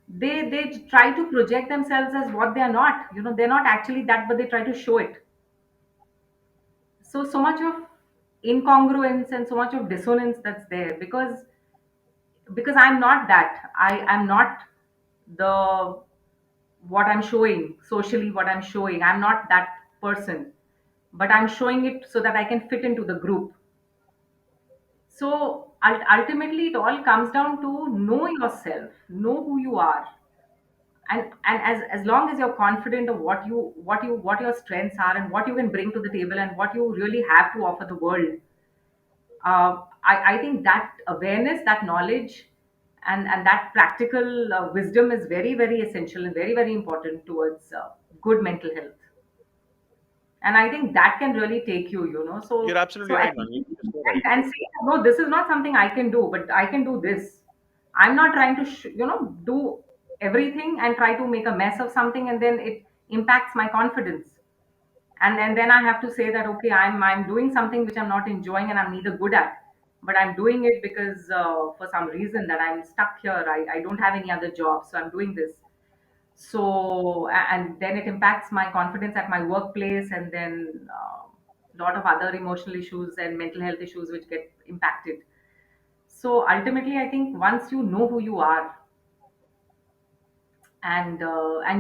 they try to project themselves as what they are not. They're not actually that, but they try to show it. So much of incongruence and so much of dissonance that's there, because I'm not that. I'm not the, what I'm showing socially, what I'm showing, I'm not that person, but I'm showing it so that I can fit into the group. So ultimately it all comes down to know yourself, know who you are. And as long as you're confident of what your strengths are and what you can bring to the table and what you really have to offer the world, I think that awareness, that knowledge, and that practical wisdom is very, very essential and very, very important towards good mental health. And I think that can really take you, You're absolutely at right, man. You're so right. and say, no, this is not something I can do, but I can do this. I'm not trying to do everything and try to make a mess of something, and then it impacts my confidence. and then I have to say that okay, I'm doing something which I'm not enjoying and I'm neither good at, but I'm doing it because for some reason that I'm stuck here. I don't have any other job, so I'm doing this. So and then it impacts my confidence at my workplace, and then a lot of other emotional issues and mental health issues which get impacted. So ultimately, I think once you know who you are, and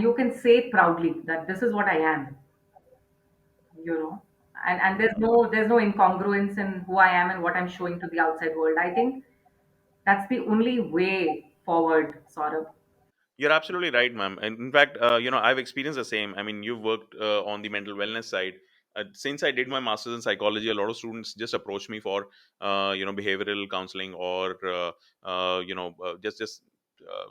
you can say proudly that this is what I am, you know, and there's no incongruence in who I am and what I'm showing to the outside world. I think that's the only way forward, Saurabh. You're absolutely right, ma'am. And in fact, I've experienced the same. I mean, you've worked on the mental wellness side. Since I did my master's in psychology, a lot of students just approach me for, behavioral counseling or, just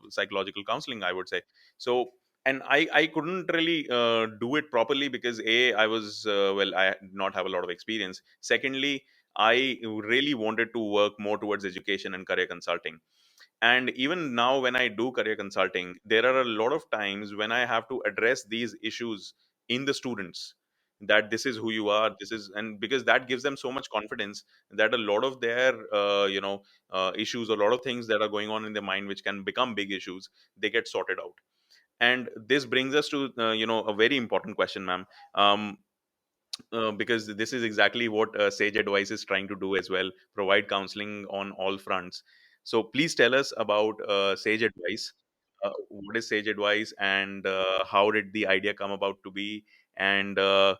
psychological counseling, I would say. So, and I couldn't really do it properly because I was, I did not have a lot of experience. Secondly, I really wanted to work more towards education and career consulting. And even now when I do career consulting, there are a lot of times when I have to address these issues in the students, that this is who you are, this is, and because that gives them so much confidence that a lot of their issues, a lot of things that are going on in their mind which can become big issues, they get sorted out. And this brings us to a very important question, ma'am. um, because this is exactly what Sage Advice is trying to do as well, provide counseling on all fronts. So please tell us about Sage Advice. What is Sage Advice, and how did the idea come about to be, and how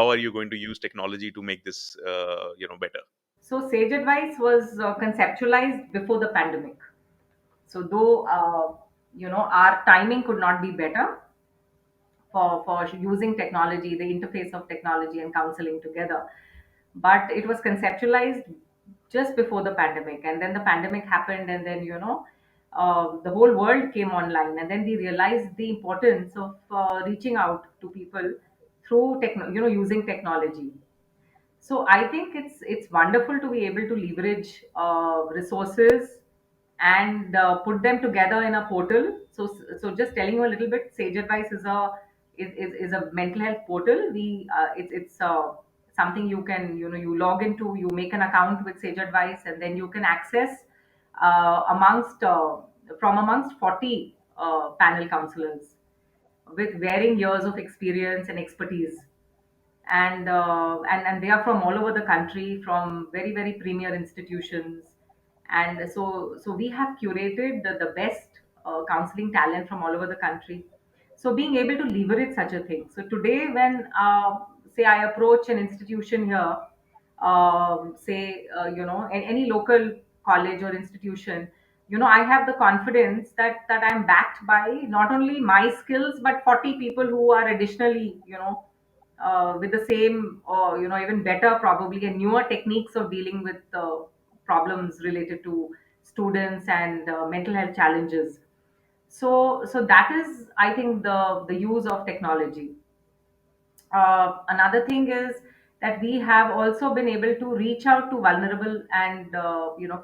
are you going to use technology to make this better? So Sage Advice was conceptualized before the pandemic. So though our timing could not be better for using technology, the interface of technology and counseling together, but it was conceptualized just before the pandemic, and then the pandemic happened, and then the whole world came online, and then we realized the importance of reaching out to people through using technology. So I think it's wonderful to be able to leverage resources and put them together in a portal. So just telling you a little bit, Sage Advice is a mental health portal. It's something you can, you log into, you make an account with Sage Advice, and then you can access amongst from amongst 40 panel counselors with varying years of experience and expertise, and they are from all over the country, from very very premier institutions. And so we have curated the best counseling talent from all over the country. So being able to leverage such a thing, so today when say I approach an institution here, say any local college or institution, I have the confidence that I'm backed by not only my skills but 40 people who are additionally with the same, or even better probably, and newer techniques of dealing with problems related to students and mental health challenges. So that is, I think, the use of technology. Another thing is that we have also been able to reach out to vulnerable and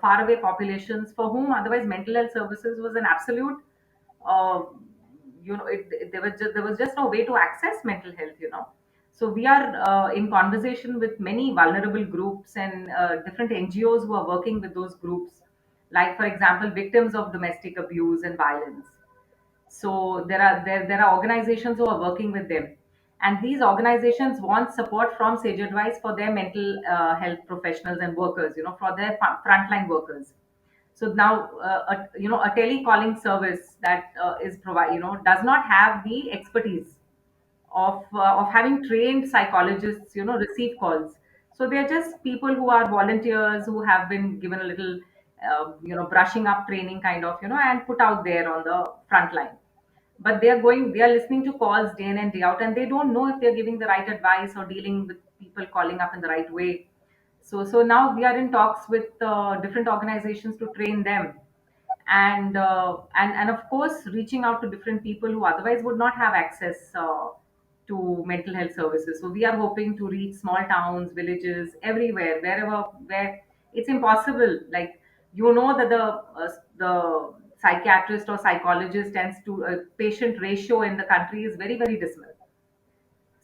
faraway populations for whom otherwise mental health services was an absolute, uh, there was just no way to access mental health. So we are in conversation with many vulnerable groups and different NGOs who are working with those groups, like for example victims of domestic abuse and violence. So there are organizations who are working with them, and these organizations want support from Sage Advice for their mental health professionals and workers, for their frontline workers. So now, a telecalling service that is provide, does not have the expertise of having trained psychologists, receive calls. So they're just people who are volunteers who have been given a little, brushing up training kind of, and put out there on the front line. But they are listening to calls day in and day out, and they don't know if they're giving the right advice or dealing with people calling up in the right way. So now we are in talks with different organizations to train them, and of course reaching out to different people who otherwise would not have access to mental health services. So we are hoping to reach small towns, villages, everywhere, wherever where it's impossible. Like, that the psychiatrist or psychologist tends to patient ratio in the country is very very dismal.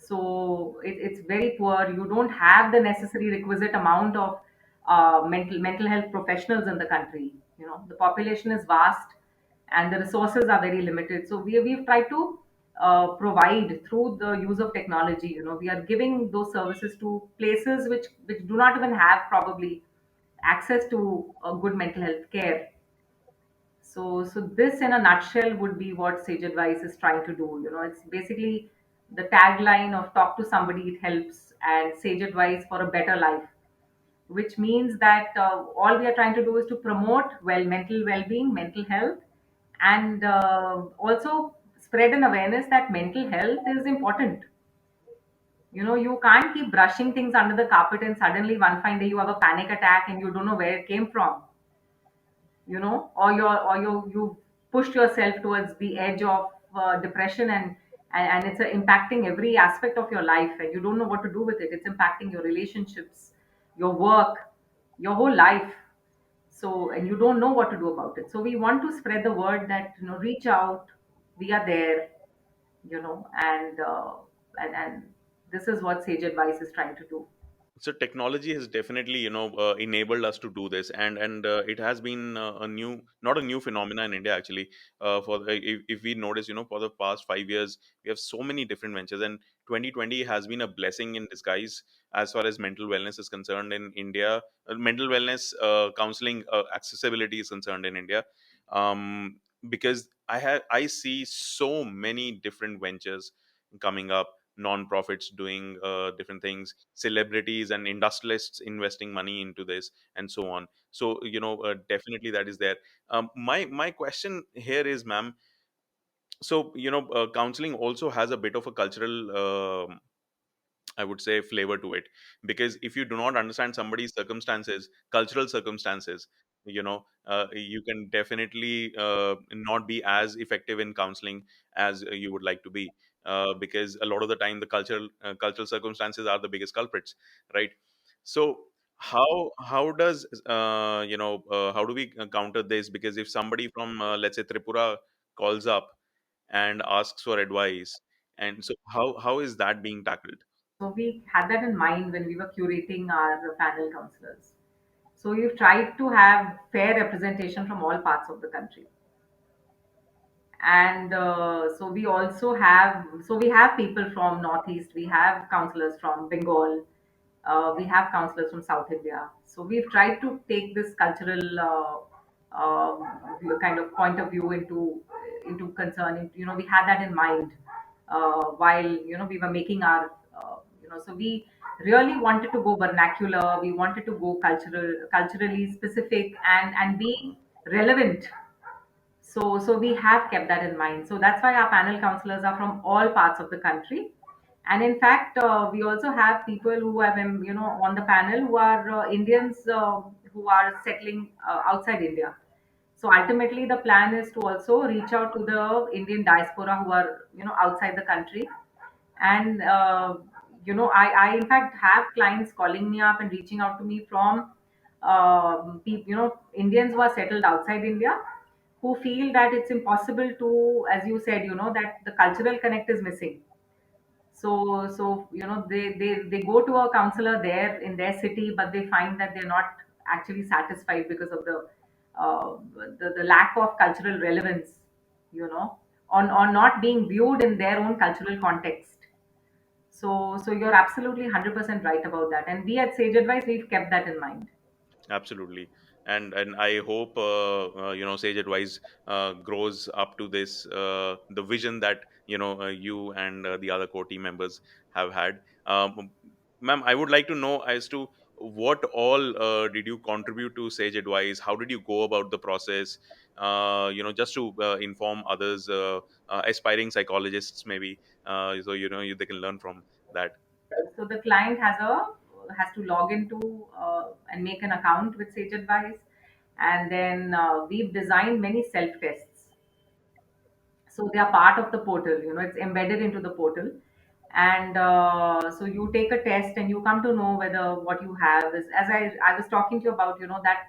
So it's very poor. You don't have the necessary requisite amount of mental health professionals in the country. You know, the population is vast, and the resources are very limited. So we've tried to provide through the use of technology. You know, we are giving those services to places which do not even have probably access to good mental health care. So this in a nutshell would be what Sage Advice is trying to do. You know, it's basically the tagline of talk to somebody, it helps, and Sage Advice for a better life, which means that all we are trying to do is to promote mental well-being, mental health, and also spread an awareness that mental health is important. You know, you can't keep brushing things under the carpet and suddenly one fine day you have a panic attack and you don't know where it came from, you know, or you pushed yourself towards the edge of depression, and it's impacting every aspect of your life and you don't know what to do with it. It's impacting your relationships, your work, your whole life. So, and you don't know what to do about it. So we want to spread the word that, you know, reach out, we are there, you know, and this is what Sage Advice is trying to do. So technology has definitely, enabled us to do this, and it has been a new, not a new phenomena in India actually. If we notice, for the past 5 years, we have so many different ventures, and 2020 has been a blessing in disguise as far as mental wellness is concerned in India. Mental wellness counseling accessibility is concerned in India, because I see so many different ventures coming up, non-profits doing different things, celebrities and industrialists investing money into this, and so on. So definitely that is there. My question here is, ma'am, so counseling also has a bit of a cultural, I would say, flavor to it, because if you do not understand somebody's circumstances, cultural circumstances, you can definitely not be as effective in counseling as you would like to be, because a lot of the time the cultural circumstances are the biggest culprits, right? So how does how do we counter this? Because if somebody from, let's say, Tripura calls up and asks for advice, and so how is that being tackled? So we had that in mind when we were curating our panel counselors. So we've tried to have fair representation from all parts of the country. And so we also have, so we have people from Northeast, we have counselors from Bengal, we have counselors from South India. So we've tried to take this cultural kind of point of view into concern. You know, we had that in mind while, you know, we were making our so we really wanted to go vernacular. We wanted to go culturally specific, and be relevant. So we have kept that in mind. So that's why our panel counselors are from all parts of the country. And in fact, we also have people who have, on the panel who are Indians who are settling outside India. So ultimately, the plan is to also reach out to the Indian diaspora who are, outside the country. And I in fact have clients calling me up and reaching out to me from Indians who are settled outside India, who feel that it's impossible to, as you said, that the cultural connect is missing. So they go to a counselor there in their city, but they find that they're not actually satisfied because of the lack of cultural relevance, on not being viewed in their own cultural context. So you're absolutely 100% right about that, and we at Sage Advice, we've kept that in mind. Absolutely. And I hope Sage Advice grows up to this, the vision that you and the other core team members have had. Ma'am, I would like to know as to what all did you contribute to Sage Advice? How did you go about the process? Just to inform others, aspiring psychologists maybe, so they can learn from that. So the client has to log into and make an account with Sage Advice, and then we've designed many self tests. So they are part of the portal. You know, it's embedded into the portal, and so you take a test and you come to know whether what you have is, as I was talking to you about, that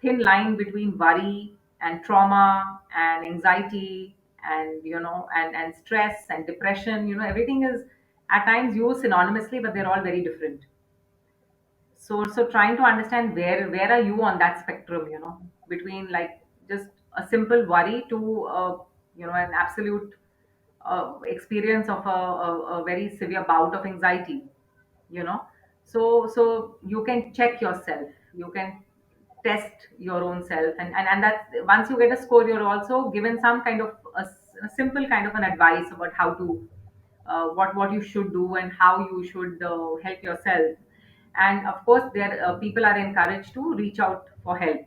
thin line between worry and trauma and anxiety and and stress and depression. Everything is at times used synonymously, but they're all very different. So trying to understand where are you on that spectrum, between like just a simple worry to an absolute experience of a very severe bout of anxiety, you know so you can check yourself, you can test your own self, and that once you get a score, you're also given some kind of a simple kind of an advice about how to what you should do and how you should help yourself. And of course there people are encouraged to reach out for help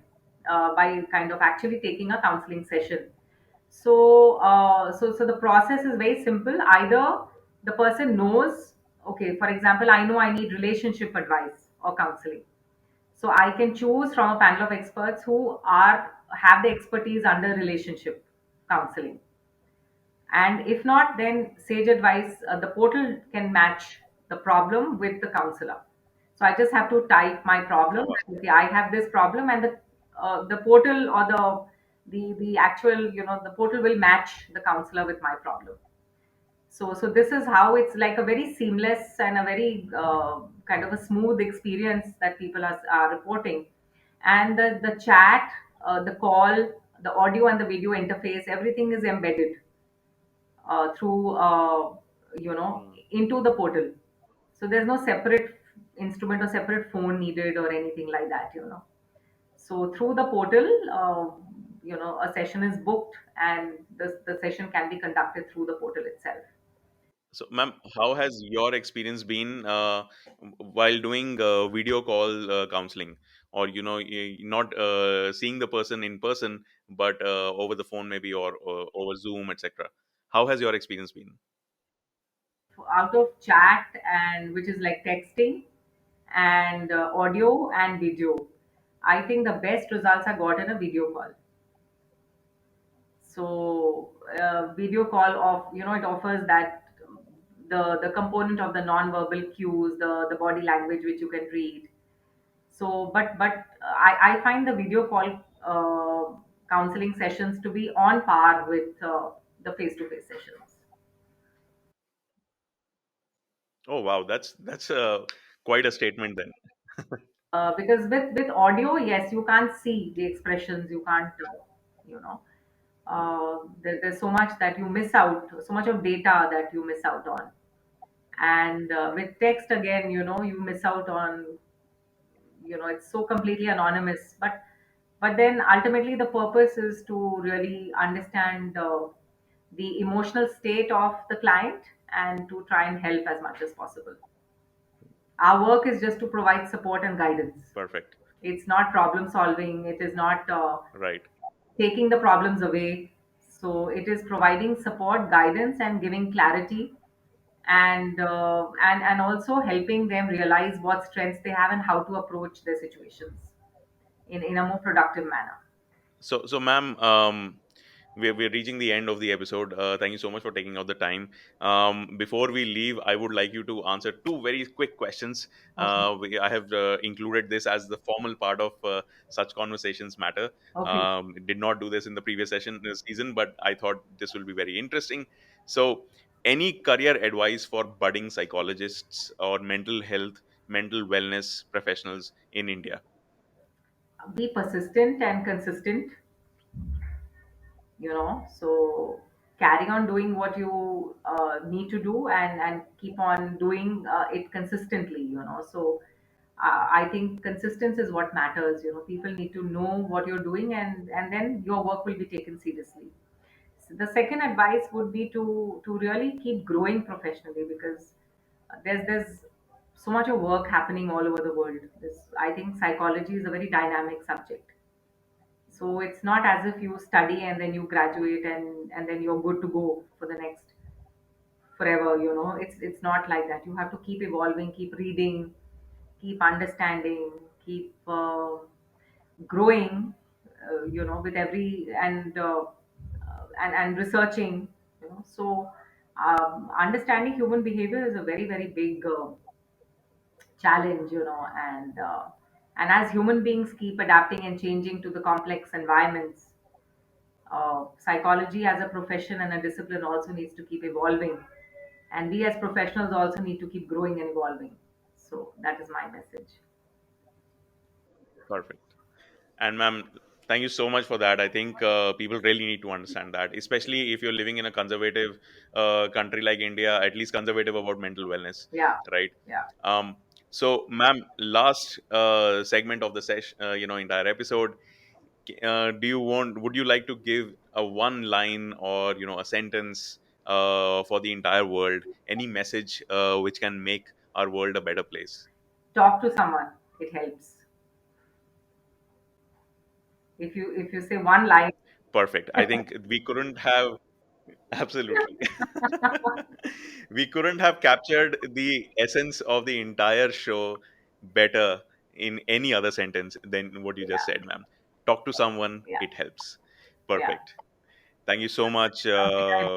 by kind of actually taking a counseling session. So the process is very simple. Either the person knows, okay, for example, I know I need relationship advice or counseling, so I can choose from a panel of experts who are have the expertise under relationship counseling. And if not, then Sage Advice, the portal can match the problem with the counselor. So I just have to type my problem. Oh, wow. Okay, I have this problem, and the portal or the actual, the portal will match the counselor with my problem. So this is how it's like a very seamless and a very kind of a smooth experience that people are reporting. And the chat, the call, the audio and the video interface, everything is embedded through Hmm. into the portal. So there's no separate instrument or separate phone needed or anything like that. So through the portal, a session is booked, and the session can be conducted through the portal itself. So, ma'am, how has your experience been while doing video call counseling, or not seeing the person in person, but over the phone maybe, or over Zoom, etc. How has your experience been? Out of chat, and which is like texting and audio and video, I think the best results are got in a video call. So video call, of it offers that the component of the non-verbal cues, the body language which you can read. So I find the video call counseling sessions to be on par with the face-to-face sessions. Oh, wow, that's quite a statement then. Because with audio, yes, you can't see the expressions, you can't you know there's so much that you miss out, so much of data that you miss out on. And with text, again, you miss out on, it's so completely anonymous. But then ultimately the purpose is to really understand the emotional state of the client, and to try and help as much as possible. Our work is just to provide support and guidance. Perfect. It's not problem solving, it is not Right. taking the problems away. So it is providing support, guidance, and giving clarity, and also helping them realize what strengths they have and how to approach their situations in a more productive manner. So, ma'am, we're reaching the end of the episode. Thank you so much for taking out the time. Before we leave, I would like you to answer two very quick questions. Okay. I have included this as the formal part of such conversations matter. Okay. Did not do this in the previous session this season, but I thought this will be very interesting. So, any career advice for budding psychologists or mental health, mental wellness professionals in India? Be persistent and consistent, so carry on doing what you need to do, and keep on doing it consistently, so I think consistency is what matters. People need to know what you're doing, and then your work will be taken seriously. So the second advice would be to really keep growing professionally, because there's so much of work happening all over the world. I think psychology is a very dynamic subject. So it's not as if you study and then you graduate, and then you're good to go for the next forever. It's not like that. You have to keep evolving, keep reading, keep understanding, keep growing, with every and researching. So understanding human behavior is a very, very big challenge, and as human beings keep adapting and changing to the complex environments, psychology as a profession and a discipline also needs to keep evolving. And we as professionals also need to keep growing and evolving. So that is my message. Perfect. And ma'am, thank you so much for that. I think people really need to understand that, especially if you're living in a conservative country like India, at least conservative about mental wellness, Yeah, right? yeah. Um, so, ma'am, last segment of the session, entire episode. Do you want? Would you like to give a one line or a sentence for the entire world? Any message which can make our world a better place? Talk to someone. It helps. If you say one line, Perfect. I think we couldn't have. Absolutely. We couldn't have captured the essence of the entire show better in any other sentence than what you just yeah, said, ma'am. Talk to someone, yeah, it helps. yeah. Perfect. Thank you so much, Okay,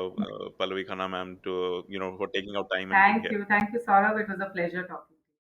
Pallavi Khanna, ma'am, to for taking out time and being thank here. you. Thank you, Saurabh. It was a pleasure talking.